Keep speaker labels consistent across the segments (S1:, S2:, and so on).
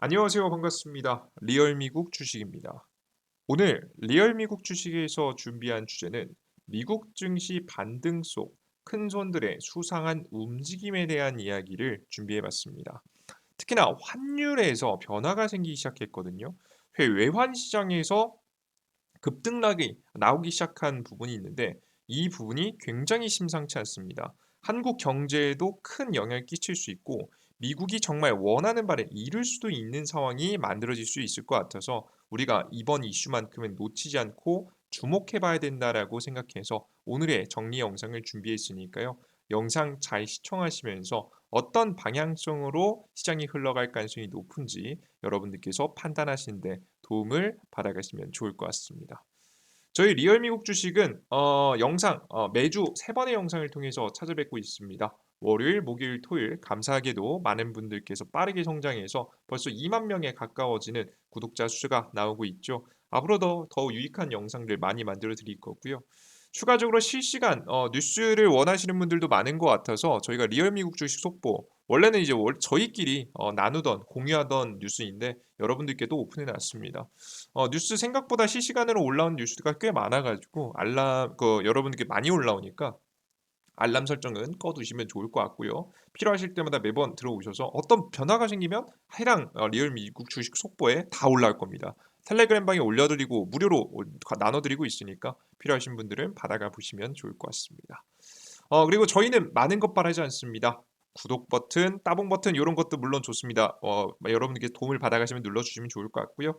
S1: 안녕하세요. 반갑습니다. 리얼 미국 주식입니다. 오늘 리얼 미국 주식에서 준비한 주제는 미국 증시 반등 속 큰 손들의 수상한 움직임에 대한 이야기를 준비해 봤습니다. 특히나 환율에서 변화가 생기기 시작했거든요. 외환 시장에서 급등락이 나오기 시작한 부분이 있는데 이 부분이 굉장히 심상치 않습니다. 한국 경제에도 큰 영향을 끼칠 수 있고 미국이 정말 원하는 바를 이룰 수도 있는 상황이 만들어질 수 있을 것 같아서 우리가 이번 이슈만큼은 놓치지 않고 주목해 봐야 된다라고 생각해서 오늘의 정리 영상을 준비했으니까요. 영상 잘 시청하시면서 어떤 방향성으로 시장이 흘러갈 가능성이 높은지 여러분들께서 판단하시는데 도움을 받아가시면 좋을 것 같습니다. 저희 리얼 미국 주식은 영상 매주 세 번의 영상을 통해서 찾아뵙고 있습니다. 월요일, 목요일, 토요일 감사하게도 많은 분들께서 빠르게 성장해서 벌써 2만 명에 가까워지는 구독자 수가 나오고 있죠. 앞으로도 더 유익한 영상들 많이 만들어 드릴 거고요. 추가적으로 실시간 뉴스를 원하시는 분들도 많은 것 같아서 저희가 리얼 미국 주식 속보 원래는 이제 저희끼리 나누던 공유하던 뉴스인데 여러분들께도 오픈해 놨습니다. 뉴스 생각보다 실시간으로 올라온 뉴스가 꽤 많아가지고 알람 여러분들께 많이 올라오니까 알람 설정은 꺼두시면 좋을 것 같고요. 필요하실 때마다 매번 들어오셔서 어떤 변화가 생기면 해당 리얼 미국 주식 속보에 다 올라올 겁니다. 텔레그램 방에 올려드리고 무료로 나눠드리고 있으니까 필요하신 분들은 받아가 보시면 좋을 것 같습니다. 그리고 저희는 많은 것 바라지 않습니다. 구독 버튼, 따봉 버튼 이런 것도 물론 좋습니다. 여러분들께 도움을 받아가시면 눌러주시면 좋을 것 같고요.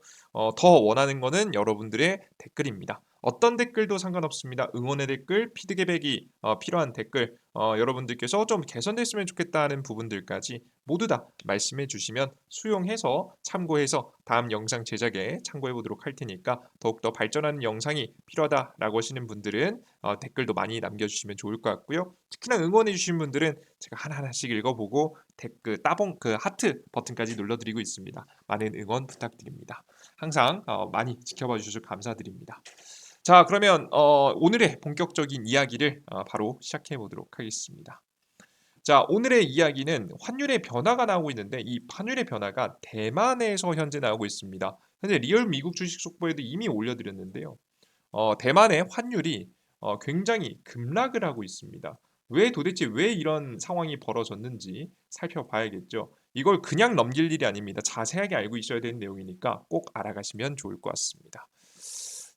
S1: 더 원하는 거는 여러분들의 댓글입니다. 어떤 댓글도 상관없습니다. 응원의 댓글, 피드백이 필요한 댓글, 여러분들께서 좀 개선됐으면 좋겠다는 부분들까지 모두 다 말씀해 주시면 수용해서 참고해서 다음 영상 제작에 참고해 보도록 할 테니까 더욱더 발전하는 영상이 필요하다라고 하시는 분들은 댓글도 많이 남겨주시면 좋을 것 같고요. 특히나 응원해 주신 분들은 제가 하나하나씩 읽어보고 댓글 따봉 하트 버튼까지 눌러드리고 있습니다. 많은 응원 부탁드립니다. 항상 많이 지켜봐 주셔서 감사드립니다. 자, 그러면 오늘의 본격적인 이야기를 바로 시작해 보도록 하겠습니다. 자, 오늘의 이야기는 환율의 변화가 나오고 있는데 이 환율의 변화가 대만에서 현재 나오고 있습니다. 현재 리얼 미국 주식 속보에도 이미 올려드렸는데요. 대만의 환율이 굉장히 급락을 하고 있습니다. 도대체 왜 이런 상황이 벌어졌는지 살펴봐야겠죠. 이걸 그냥 넘길 일이 아닙니다. 자세하게 알고 있어야 되는 내용이니까 꼭 알아가시면 좋을 것 같습니다.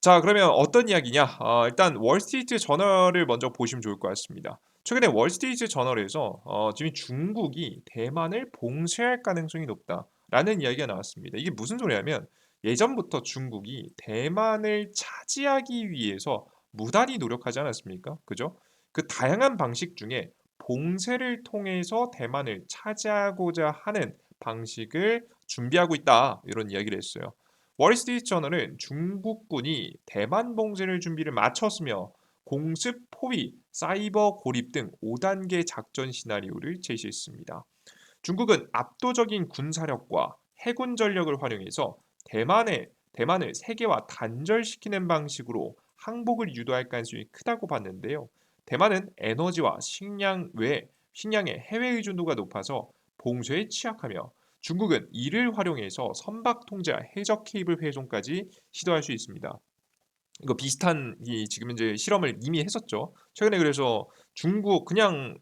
S1: 자, 그러면 어떤 이야기냐? 일단 월스트리트 저널을 먼저 보시면 좋을 것 같습니다. 최근에 월스트리트 저널에서 지금 중국이 대만을 봉쇄할 가능성이 높다라는 이야기가 나왔습니다. 이게 무슨 소리냐면 예전부터 중국이 대만을 차지하기 위해서 무단히 노력하지 않았습니까? 그죠? 그 다양한 방식 중에 봉쇄를 통해서 대만을 차지하고자 하는 방식을 준비하고 있다. 이런 이야기를 했어요. 월스트리트 저널은 중국군이 대만 봉쇄를 준비를 마쳤으며 공습, 포위, 사이버 고립 등 5단계 작전 시나리오를 제시했습니다. 중국은 압도적인 군사력과 해군 전력을 활용해서 대만을 세계와 단절시키는 방식으로 항복을 유도할 가능성이 크다고 봤는데요. 대만은 에너지와 식량의 해외 의존도가 높아서 봉쇄에 취약하며 중국은 이를 활용해서 선박 통제와 해적 케이블 훼손까지 시도할 수 있습니다. 이거 비슷한 지금 이제 실험을 이미 했었죠. 최근에 그래서 중국 그냥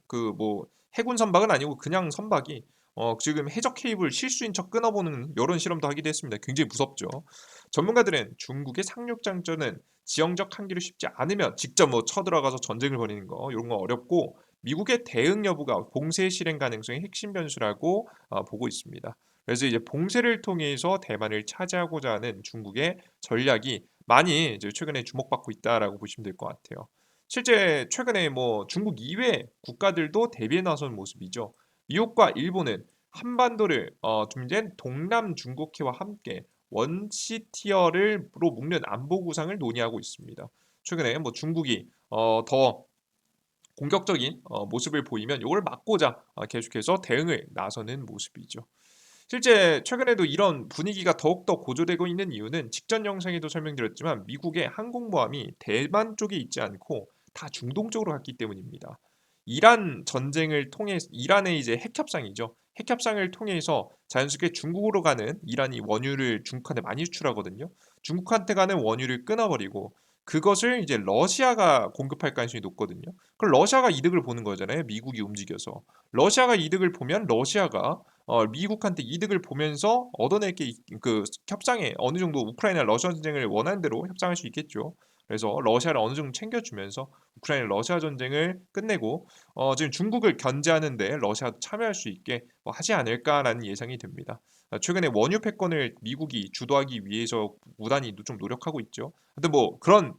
S1: 해군 선박은 아니고 그냥 선박이 지금 해적 케이블 실수인 척 끊어보는 이런 실험도 하기도 했습니다. 굉장히 무섭죠. 전문가들은 중국의 상륙 장전은 지형적 한계로 쉽지 않으면 직접 쳐들어가서 전쟁을 벌이는 거 이런 거 어렵고 미국의 대응 여부가 봉쇄 실행 가능성의 핵심 변수라고 보고 있습니다. 그래서 이제 봉쇄를 통해서 대만을 차지하고자 하는 중국의 전략이 많이 이제 최근에 주목받고 있다라고 보시면 될 것 같아요. 실제 최근에 중국 이외 국가들도 대비해 나선 모습이죠. 미국과 일본은 한반도를 중된 동남 중국해와 함께 원시티어로 묶는 안보 구상을 논의하고 있습니다. 최근에 중국이 더 공격적인 모습을 보이면 이걸 막고자 계속해서 대응을 나서는 모습이죠. 실제 최근에도 이런 분위기가 더욱더 고조되고 있는 이유는 직전 영상에도 설명드렸지만 미국의 항공모함이 대만 쪽에 있지 않고 다 중동 쪽으로 갔기 때문입니다. 이란 전쟁을 통해 이란의 이제 핵 협상이죠. 핵 협상을 통해서 자연스럽게 중국으로 가는 이란이 원유를 중국한테 많이 수출하거든요. 중국한테 가는 원유를 끊어버리고 그것을 이제 러시아가 공급할 가능성이 높거든요. 그럼 러시아가 이득을 보는 거잖아요. 미국이 움직여서. 러시아가 이득을 보면 러시아가 미국한테 이득을 보면서 얻어낼 게 그 협상에 어느 정도 우크라이나 러시아 전쟁을 원하는 대로 협상할 수 있겠죠. 그래서 러시아를 어느 정도 챙겨주면서 우크라이나 러시아 전쟁을 끝내고 지금 중국을 견제하는데 러시아도 참여할 수 있게 뭐 하지 않을까라는 예상이 됩니다. 최근에 원유 패권을 미국이 주도하기 위해서 무단히 좀 노력하고 있죠. 근데 뭐 그런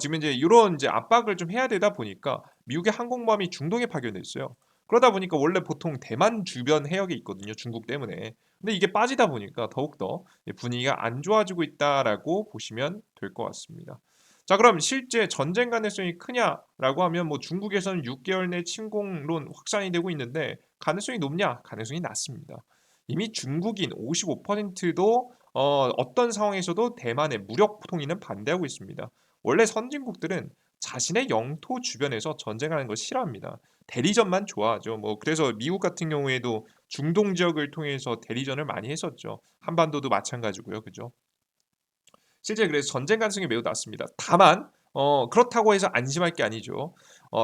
S1: 지금 이제 이런 이제 압박을 좀 해야 되다 보니까 미국의 항공모함이 중동에 파견됐어요. 그러다 보니까 원래 보통 대만 주변 해역에 있거든요. 중국 때문에. 근데 이게 빠지다 보니까 더욱더 분위기가 안 좋아지고 있다라고 보시면 될 것 같습니다. 자, 그럼 실제 전쟁 가능성이 크냐라고 하면 뭐 중국에서는 6개월 내 침공론 확산이 되고 있는데 가능성이 높냐? 가능성이 낮습니다. 이미 중국인 55%도 어떤 상황에서도 대만의 무력 통일은 반대하고 있습니다. 원래 선진국들은 자신의 영토 주변에서 전쟁하는 걸 싫어합니다. 대리전만 좋아하죠. 뭐 그래서 미국 같은 경우에도 중동 지역을 통해서 대리전을 많이 했었죠. 한반도도 마찬가지고요. 그죠? 실제 그래서 전쟁 가능성이 매우 낮습니다. 다만 그렇다고 해서 안심할 게 아니죠.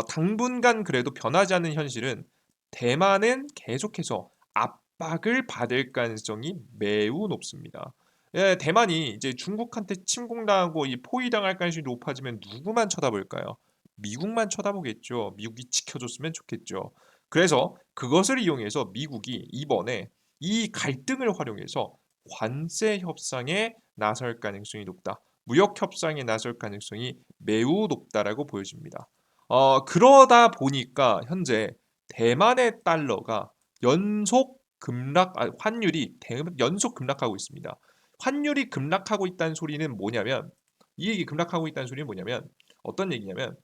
S1: 당분간 그래도 변하지 않는 현실은 대만은 계속해서 압박을 받을 가능성이 매우 높습니다. 예, 대만이 이제 중국한테 침공당하고 이 포위당할 가능성이 높아지면 누구만 쳐다볼까요? 미국만 쳐다보겠죠. 미국이 지켜줬으면 좋겠죠. 그래서 그것을 이용해서 미국이 이번에 이 갈등을 활용해서 관세 협상에 나설 가능성이 높다. 무역 협상에 나설 가능성이 매우 높다라고 보여집니다. 그러다 보니까 현재 대만의 달러가 환율이 연속 급락하고 있습니다. 환율이 급락하고 있다는 소리는 뭐냐면 이 얘기 급락하고 있다는 소리는 뭐냐면 어떤 얘기냐면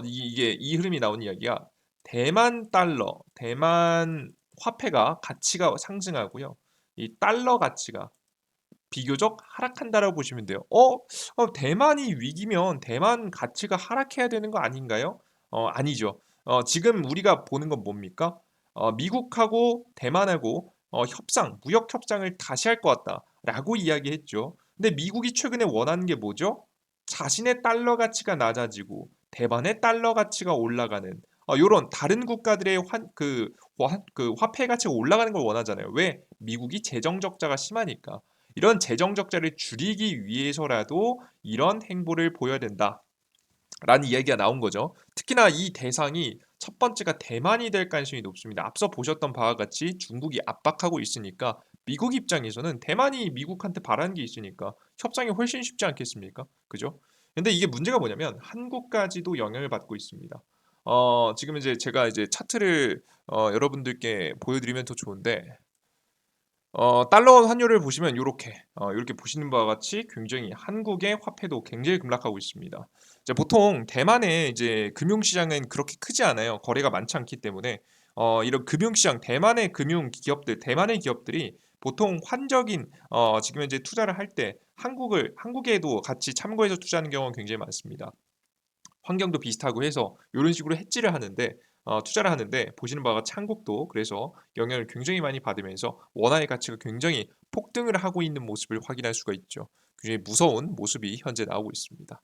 S1: 이게 이 흐름이 나온 이야기가 대만 달러, 대만 화폐가 가치가 상승하고요. 이 달러 가치가 비교적 하락한다라고 보시면 돼요. 대만이 위기면 대만 가치가 하락해야 되는 거 아닌가요? 아니죠. 지금 우리가 보는 건 뭡니까? 미국하고 대만하고 무역 협상을 다시 할 것 같다라고 이야기했죠. 근데 미국이 최근에 원하는 게 뭐죠? 자신의 달러 가치가 낮아지고 대만의 달러 가치가 올라가는 요런 다른 국가들의 그 화폐 가치가 올라가는 걸 원하잖아요. 왜? 미국이 재정 적자가 심하니까. 이런 재정 적자를 줄이기 위해서라도 이런 행보를 보여야 된다라는 이야기가 나온 거죠. 특히나 이 대상이 첫 번째가 대만이 될 가능성이 높습니다. 앞서 보셨던 바와 같이 중국이 압박하고 있으니까 미국 입장에서는 대만이 미국한테 바라는 게 있으니까 협상이 훨씬 쉽지 않겠습니까? 그죠? 근데 이게 문제가 뭐냐면 한국까지도 영향을 받고 있습니다. 지금 이제 제가 이제 차트를 여러분들께 보여드리면 더 좋은데 달러 환율을 보시면 요렇게 보시는 바와 같이 굉장히 한국의 화폐도 굉장히 급락하고 있습니다. 이제 보통 대만의 이제 금융시장은 그렇게 크지 않아요. 거래가 많지 않기 때문에 이런 금융시장, 대만의 금융 기업들, 대만의 기업들이 보통 환적인 지금 현재 투자를 할 때 한국에도 같이 참고해서 투자하는 경우가 굉장히 많습니다. 환경도 비슷하고 해서 이런 식으로 해지를 하는데 투자를 하는데 보시는 바와 같이 한국도 그래서 영향을 굉장히 많이 받으면서 원화의 가치가 굉장히 폭등을 하고 있는 모습을 확인할 수가 있죠. 굉장히 무서운 모습이 현재 나오고 있습니다.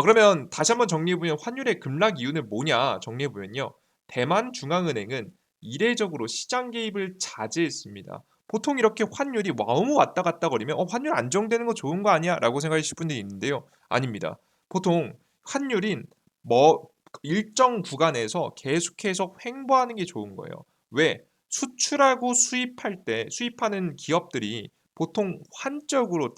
S1: 그러면 다시 한번 정리해보면 환율의 급락 이유는 뭐냐 정리해보면요. 대만 중앙은행은 이례적으로 시장 개입을 자제했습니다. 보통 이렇게 환율이 너무 왔다 갔다 거리면 환율 안정되는 거 좋은 거 아니야? 라고 생각하실 분들이 있는데요. 아닙니다. 보통 환율인 뭐 일정 구간에서 계속해서 횡보하는 게 좋은 거예요. 왜? 수출하고 수입하는 기업들이 보통 환적으로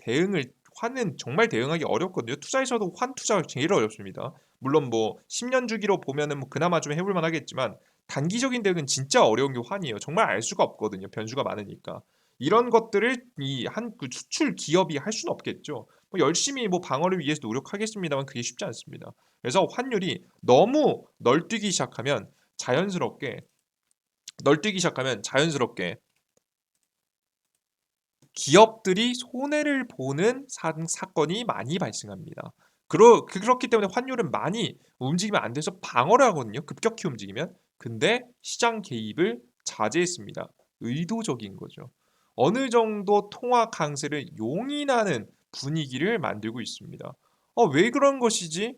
S1: 환은 정말 대응하기 어렵거든요. 투자에서도 환 투자가 제일 어렵습니다. 물론 뭐 10년 주기로 보면은 뭐 그나마 좀 해볼 만하겠지만 단기적인 대응은 진짜 어려운 게 환이에요. 정말 알 수가 없거든요. 변수가 많으니까. 이런 것들을 이 한 그 수출 기업이 할 수는 없겠죠. 뭐 열심히 뭐 방어를 위해서 노력하겠습니다만 그게 쉽지 않습니다. 그래서 환율이 너무 널뛰기 시작하면 자연스럽게 기업들이 손해를 보는 사건이 많이 발생합니다. 그렇기 때문에 환율은 많이 움직이면 안 돼서 방어를 하거든요. 급격히 움직이면. 근데 시장 개입을 자제했습니다. 의도적인 거죠. 어느 정도 통화 강세를 용인하는 분위기를 만들고 있습니다. 왜 그런 것이지?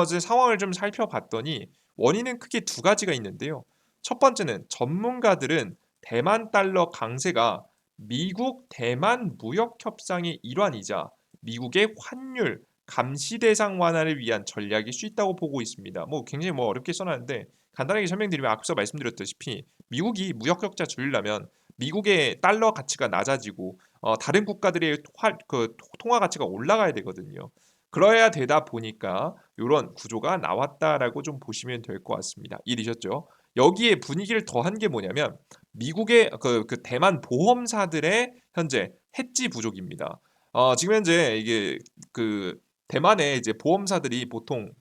S1: 이제 상황을 좀 살펴봤더니 원인은 크게 두 가지가 있는데요. 첫 번째는 전문가들은 대만 달러 강세가 미국 대만 무역 협상의 일환이자 미국의 환율 감시 대상 완화를 위한 전략일 수 있다고 보고 있습니다. 굉장히 어렵게 써놨는데 간단하게 설명드리면 앞서 말씀드렸다시피 미국이 무역 격차 줄이려면 미국의 달러 가치가 낮아지고 다른 국가들의 통화 가치가 올라가야 되거든요. 그러야 되다 보니까 이런 구조가 나왔다라고 좀 보시면 될 것 같습니다. 이해되셨죠? 여기에 분위기를 더한 게 뭐냐면 미국의 그 대만 보험사들의 현재 해지 부족입니다. 지금 현재 이게 그 대만의 이제 보험사들이 보통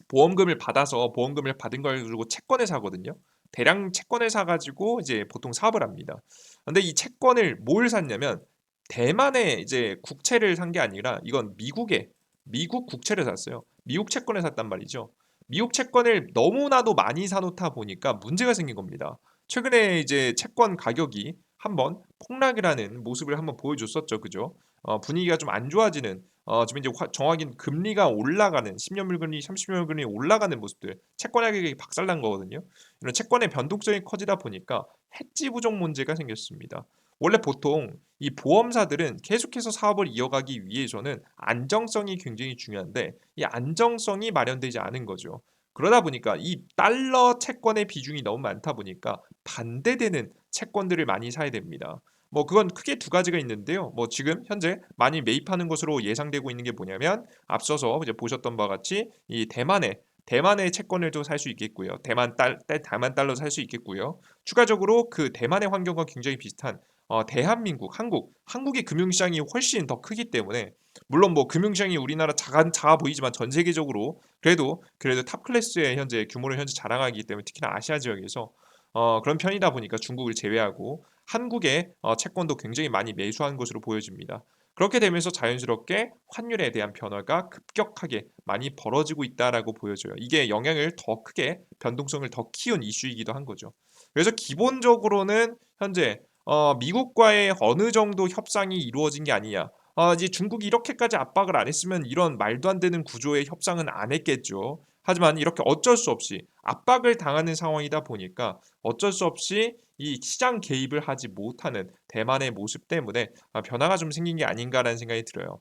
S1: 보험금을 받아서 보험금을 받은 걸 가지고 채권을 사거든요. 대량 채권을 사가지고 이제 보통 사업을 합니다. 근데 이 채권을 뭘 샀냐면 대만의 이제 국채를 산 게 아니라 이건 미국 국채를 샀어요. 미국 채권을 샀단 말이죠. 미국 채권을 너무나도 많이 사놓다 보니까 문제가 생긴 겁니다. 최근에 이제 채권 가격이 한번 폭락을 하는 모습을 한번 보여줬었죠, 그죠? 분위기가 좀 안 좋아지는 지금 이제 정확히 금리가 올라가는 10년 물금리, 30년 물금리 올라가는 모습들, 채권 가격이 박살난 거거든요. 이런 채권의 변동성이 커지다 보니까 해지 부족 문제가 생겼습니다. 원래 보통 이 보험사들은 계속해서 사업을 이어가기 위해서는 안정성이 굉장히 중요한데 이 안정성이 마련되지 않은 거죠. 그러다 보니까 이 달러 채권의 비중이 너무 많다 보니까 반대되는 채권들을 많이 사야 됩니다. 그건 크게 두 가지가 있는데요. 지금 현재 많이 매입하는 것으로 예상되고 있는 게 뭐냐면 앞서서 이제 보셨던 바와 같이 이 대만의 채권을도 살 수 있겠고요. 대만 달러 살 수 있겠고요. 추가적으로 그 대만의 환경과 굉장히 비슷한 대한민국, 한국의 금융시장이 훨씬 더 크기 때문에 물론 금융시장이 우리나라 작아 보이지만 전 세계적으로 그래도 탑 클래스의 현재 규모를 현재 자랑하기 때문에 특히나 아시아 지역에서 그런 편이다 보니까 중국을 제외하고 한국의 채권도 굉장히 많이 매수한 것으로 보여집니다. 그렇게 되면서 자연스럽게 환율에 대한 변화가 급격하게 많이 벌어지고 있다라고 보여져요. 이게 영향을 더 크게 변동성을 더 키운 이슈이기도 한 거죠. 그래서 기본적으로는 현재 미국과의 어느 정도 협상이 이루어진 게 아니냐. 이제 중국이 이렇게까지 압박을 안 했으면 이런 말도 안 되는 구조의 협상은 안 했겠죠. 하지만 이렇게 어쩔 수 없이 압박을 당하는 상황이다 보니까 어쩔 수 없이 이 시장 개입을 하지 못하는 대만의 모습 때문에 변화가 좀 생긴 게 아닌가라는 생각이 들어요.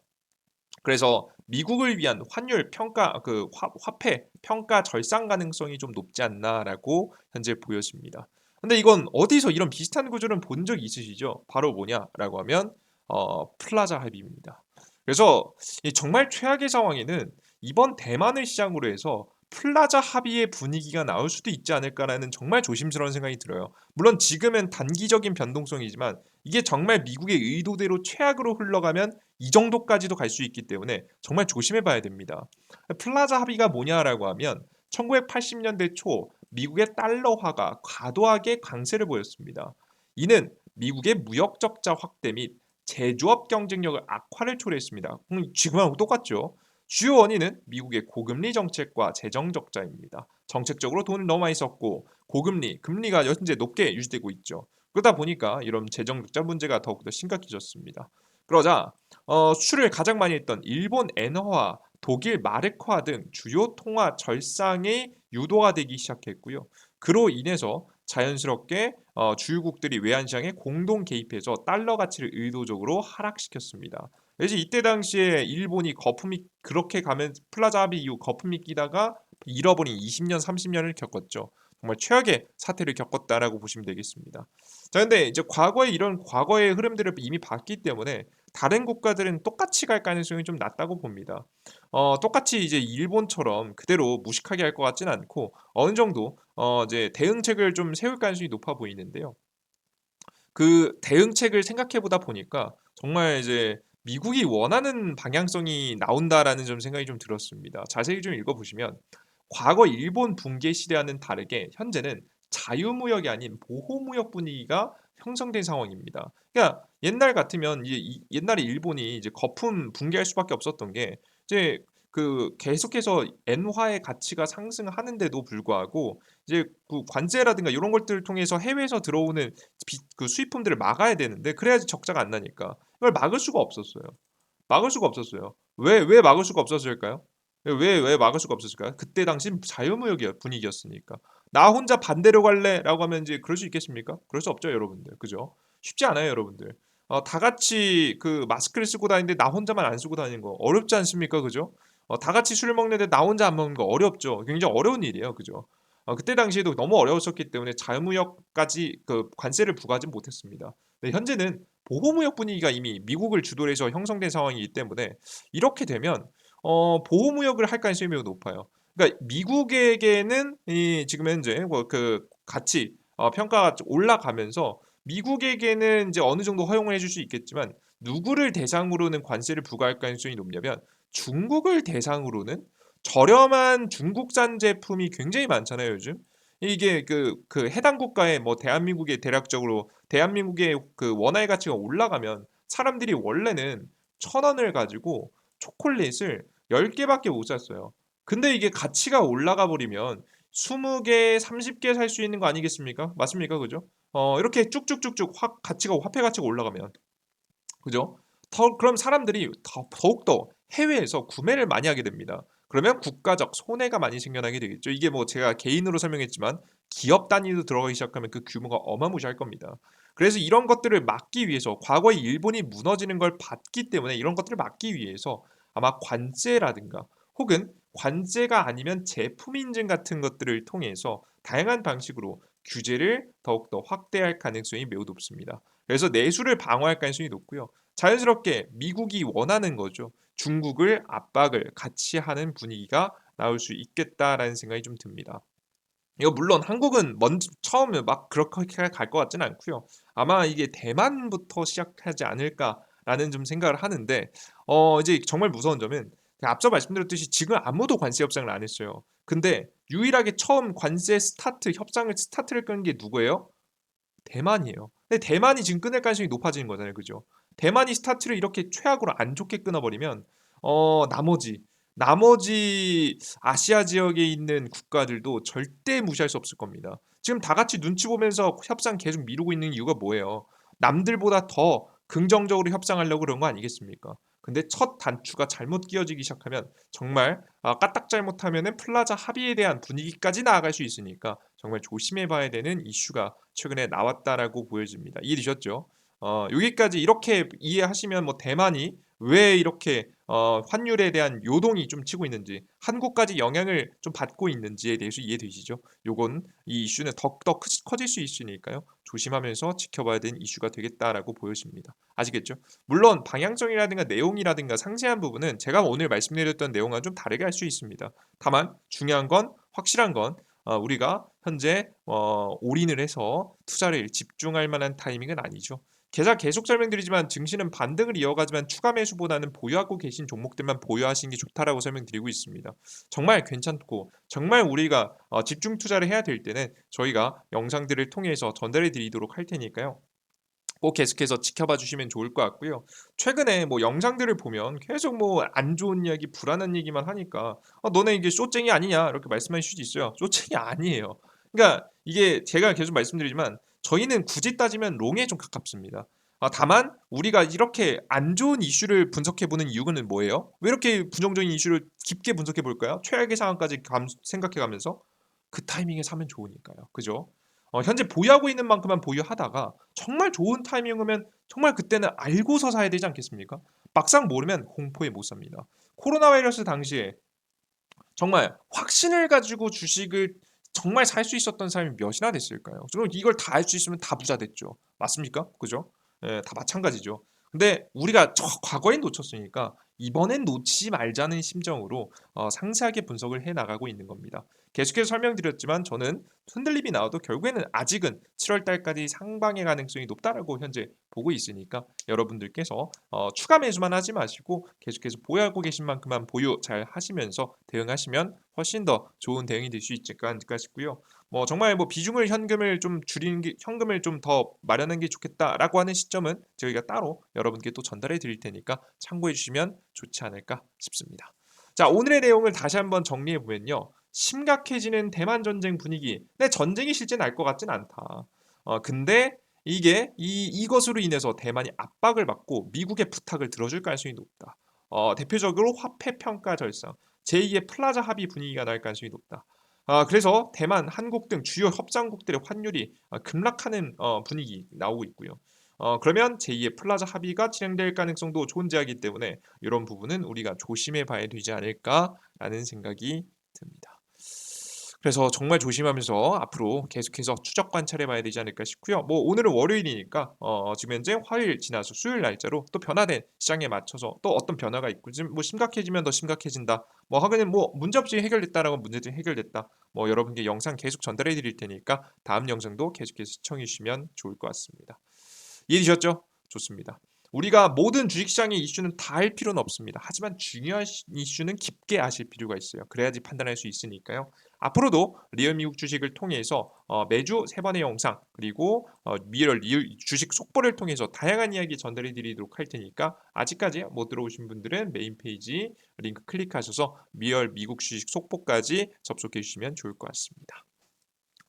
S1: 그래서 미국을 위한 환율 평가 화폐 평가 절상 가능성이 좀 높지 않나라고 현재 보여집니다. 근데 이건 어디서 이런 비슷한 구조를 본 적 있으시죠? 바로 뭐냐라고 하면 플라자 합의입니다. 그래서 이 정말 최악의 상황에는 이번 대만을 시작으로 해서 플라자 합의의 분위기가 나올 수도 있지 않을까라는 정말 조심스러운 생각이 들어요. 물론 지금은 단기적인 변동성이지만 이게 정말 미국의 의도대로 최악으로 흘러가면 이 정도까지도 갈 수 있기 때문에 정말 조심해 봐야 됩니다. 플라자 합의가 뭐냐라고 하면 1980년대 초 미국의 달러화가 과도하게 강세를 보였습니다. 이는 미국의 무역 적자 확대 및 제조업 경쟁력을 악화를 초래했습니다. 지금하고 똑같죠. 주요 원인은 미국의 고금리 정책과 재정 적자입니다. 정책적으로 돈을 너무 많이 썼고 금리가 현재 높게 유지되고 있죠. 그러다 보니까 이런 재정 적자 문제가 더욱더 심각해졌습니다. 그러자 수출을 가장 많이 했던 일본 엔화와 독일 마르크화 등 주요 통화 절상이 유도가 되기 시작했고요. 그로 인해서 자연스럽게 주요국들이 외환시장에 공동 개입해서 달러 가치를 의도적으로 하락시켰습니다. 그래서 이때 당시에 일본이 거품이 그렇게 가면 플라자 합의 이후 거품이 끼다가 잃어버린 20년, 30년을 겪었죠. 정말 최악의 사태를 겪었다라고 보시면 되겠습니다. 자, 근데 이제 이런 과거의 흐름들을 이미 봤기 때문에 다른 국가들은 똑같이 갈 가능성이 좀 낮다고 봅니다. 똑같이 이제 일본처럼 그대로 무식하게 할 것 같지는 않고 어느 정도 이제 대응책을 좀 세울 가능성이 높아 보이는데요. 그 대응책을 생각해 보다 보니까 정말 이제 미국이 원하는 방향성이 나온다라는 좀 생각이 좀 들었습니다. 자세히 좀 읽어보시면 과거 일본 붕괴 시대와는 다르게 현재는 자유무역이 아닌 보호무역 분위기가 형성된 상황입니다. 그러니까 옛날 같으면 옛날에 일본이 이제 거품 붕괴할 수밖에 없었던 게 이제 그 계속해서 엔화의 가치가 상승하는데도 불구하고 이제 그 관세라든가 요런 것들을 통해서 해외에서 들어오는 그 수입품들을 막아야 되는데 그래야지 적자가 안 나니까 이걸 막을 수가 없었어요. 막을 수가 없었어요. 왜 막을 수가 없었을까요? 왜 막을 수가 없었을까요? 그때 당시는 자유무역이었 분위기였으니까. '나 혼자 반대로 갈래.'라고 하면 이제 그럴 수 있겠습니까? 그럴 수 없죠, 여러분들. 그죠? 쉽지 않아요, 여러분들. 다 같이 그 마스크를 쓰고 다니는데 나 혼자만 안 쓰고 다니는 거 어렵지 않습니까? 그죠? 다 같이 술을 먹는데 나 혼자 안 먹는 거 어렵죠. 굉장히 어려운 일이에요. 그죠? 그때 당시에도 너무 어려웠었기 때문에 자유무역까지 그 관세를 부과하지 못했습니다. 네, 현재는 보호무역 분위기가 이미 미국을 주도로 해서 형성된 상황이기 때문에 이렇게 되면 보호무역을 할 가능성이 매우 높아요. 그러니까 미국에게는 이 지금 현재 뭐그 가치 평가가 올라가면서 미국에게는 이제 어느 정도 허용을 해줄 수 있겠지만 누구를 대상으로는 관세를 부과할 가능성이 높냐면 중국을 대상으로는 저렴한 중국산 제품이 굉장히 많잖아요, 요즘. 이게 그 해당 국가의 뭐 대한민국의 대략적으로 대한민국의 그 원화의 가치가 올라가면 사람들이 원래는 1,000원을 가지고 초콜릿을 10개밖에 못 샀어요. 근데 이게 가치가 올라가 버리면 20개, 30개 살 수 있는 거 아니겠습니까? 맞습니까? 그죠? 이렇게 쭉쭉쭉쭉 확 가치가 화폐 가치가 올라가면 그죠? 그럼 사람들이 더욱더 해외에서 구매를 많이 하게 됩니다. 그러면 국가적 손해가 많이 생겨나게 되겠죠. 이게 뭐 제가 개인으로 설명했지만 기업 단위로 들어가기 시작하면 그 규모가 어마무시할 겁니다. 그래서 이런 것들을 막기 위해서 과거에 일본이 무너지는 걸 봤기 때문에 이런 것들을 막기 위해서 아마 관세라든가 혹은 관세가 아니면 제품 인증 같은 것들을 통해서 다양한 방식으로 규제를 더욱더 확대할 가능성이 매우 높습니다. 그래서 내수를 방어할 가능성이 높고요. 자연스럽게 미국이 원하는 거죠. 중국을 압박을 같이 하는 분위기가 나올 수 있겠다라는 생각이 좀 듭니다. 이거 물론 한국은 먼저 처음에 막 그렇게 갈 것 같지는 않고요. 아마 이게 대만부터 시작하지 않을까라는 좀 생각을 하는데 이제 정말 무서운 점은 앞서 말씀드렸듯이 지금 아무도 관세 협상을 안 했어요. 근데 유일하게 처음 관세 스타트를 끈 게 누구예요? 대만이에요. 근데 대만이 지금 끊을 가능성이 높아지는 거잖아요. 그죠? 대만이 스타트를 이렇게 최악으로 안 좋게 끊어버리면 나머지 아시아 지역에 있는 국가들도 절대 무시할 수 없을 겁니다. 지금 다 같이 눈치 보면서 협상 계속 미루고 있는 이유가 뭐예요? 남들보다 더 긍정적으로 협상하려고 그런 거 아니겠습니까? 근데 첫 단추가 잘못 끼워지기 시작하면 정말 까딱 잘못하면은 플라자 합의에 대한 분위기까지 나아갈 수 있으니까 정말 조심해 봐야 되는 이슈가 최근에 나왔다라고 보여집니다. 이해되셨죠? 여기까지 이렇게 이해하시면 뭐 대만이 왜 이렇게 환율에 대한 요동이 좀 치고 있는지 한국까지 영향을 좀 받고 있는지에 대해서 이해되시죠? 요건 이 이슈는 더욱더 커질 수 있으니까요. 조심하면서 지켜봐야 되는 이슈가 되겠다라고 보여집니다. 아시겠죠? 물론 방향성이라든가 내용이라든가 상세한 부분은 제가 오늘 말씀드렸던 내용과 좀 다르게 할 수 있습니다. 다만 중요한 건 확실한 건 우리가 현재 올인을 해서 투자를 집중할 만한 타이밍은 아니죠. 계속 설명드리지만 증시는 반등을 이어가지만 추가 매수보다는 보유하고 계신 종목들만 보유하시는 게 좋다라고 설명드리고 있습니다. 정말 괜찮고 정말 우리가 집중 투자를 해야 될 때는 저희가 영상들을 통해서 전달해 드리도록 할 테니까요. 꼭 계속해서 지켜봐 주시면 좋을 것 같고요. 최근에 뭐 영상들을 보면 계속 뭐 안 좋은 이야기, 불안한 얘기만 하니까 너네 이게 쇼쟁이 아니냐 이렇게 말씀하실 수도 있어요. 쇼쟁이 아니에요. 그러니까 이게 제가 계속 말씀드리지만 저희는 굳이 따지면 롱에 좀 가깝습니다. 다만 우리가 이렇게 안 좋은 이슈를 분석해 보는 이유는 뭐예요? 왜 이렇게 부정적인 이슈를 깊게 분석해 볼까요? 최악의 상황까지 생각해 가면서 그 타이밍에 사면 좋으니까요. 그죠? 현재 보유하고 있는 만큼만 보유하다가 정말 좋은 타이밍 오면 정말 그때는 알고서 사야 되지 않겠습니까? 막상 모르면 공포에 못 삽니다. 코로나 바이러스 당시에 정말 확신을 가지고 주식을 정말 살 수 있었던 사람이 몇이나 됐을까요? 저는 이걸 다 알 수 있으면 다 부자 됐죠. 맞습니까? 그죠? 예, 다 마찬가지죠. 근데 우리가 과거엔 놓쳤으니까 이번엔 놓치지 말자는 심정으로 상세하게 분석을 해 나가고 있는 겁니다. 계속해서 설명드렸지만 저는 흔들림이 나와도 결국에는 아직은 7월 달까지 상방의 가능성이 높다라고 현재 보고 있으니까 여러분들께서 추가 매수만 하지 마시고 계속해서 보유하고 계신 만큼만 보유 잘 하시면서 대응하시면 훨씬 더 좋은 대응이 될 수 있지 않을까 싶고요. 뭐 정말 뭐 비중을 현금을 좀 줄이는 게 현금을 좀 더 마련하는 게 좋겠다라고 하는 시점은 저희가 따로 여러분께 또 전달해 드릴 테니까 참고해 주시면 좋지 않을까 싶습니다. 자, 오늘의 내용을 다시 한번 정리해 보면요. 심각해지는 대만 전쟁 분위기. 근데 전쟁이 실제 날 것 같진 않다. 근데 이게 이것으로 인해서 대만이 압박을 받고 미국의 부탁을 들어줄 가능성이 높다. 대표적으로 화폐 평가 절상, 제2의 플라자 합의 분위기가 날 가능성이 높다. 그래서 대만, 한국 등 주요 협상국들의 환율이 급락하는 분위기 나오고 있고요. 그러면 제2의 플라자 합의가 진행될 가능성도 존재하기 때문에 이런 부분은 우리가 조심해 봐야 되지 않을까라는 생각이 듭니다. 그래서 정말 조심하면서 앞으로 계속해서 추적 관찰해 봐야 되지 않을까 싶고요. 뭐 오늘은 월요일이니까 지금 현재 화요일 지나서 수요일 날짜로 또 변화된 시장에 맞춰서 또 어떤 변화가 있고 지금 뭐 심각해지면 더 심각해진다. 뭐 하기는 뭐 문제없이 해결됐다라고 문제도 해결됐다. 뭐 여러분께 영상 계속 전달해 드릴 테니까 다음 영상도 계속해서 시청해 주시면 좋을 것 같습니다. 이해되셨죠? 좋습니다. 우리가 모든 주식시장의 이슈는 다 알 필요는 없습니다. 하지만 중요한 이슈는 깊게 아실 필요가 있어요. 그래야지 판단할 수 있으니까요. 앞으로도 리얼 미국 주식을 통해서 매주 3번의 영상 그리고 리얼 주식 속보를 통해서 다양한 이야기 전달해 드리도록 할 테니까 아직까지 못 들어오신 분들은 메인 페이지 링크 클릭하셔서 리얼 미국 주식 속보까지 접속해 주시면 좋을 것 같습니다.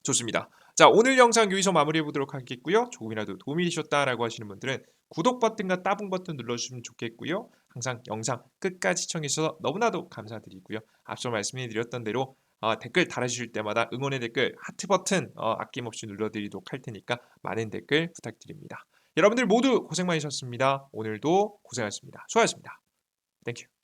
S1: 좋습니다. 자, 오늘 영상 여기서 마무리해 보도록 하겠고요. 조금이라도 도움이 되셨다라고 하시는 분들은 구독 버튼과 따봉 버튼 눌러주시면 좋겠고요. 항상 영상 끝까지 시청해 주셔서 너무나도 감사드리고요. 앞서 말씀해 드렸던 대로 댓글 달아주실 때마다 응원의 댓글 하트 버튼 아낌없이 눌러드리도록 할 테니까 많은 댓글 부탁드립니다. 여러분들 모두 고생 많으셨습니다. 오늘도 고생하셨습니다. 수고하셨습니다. 땡큐.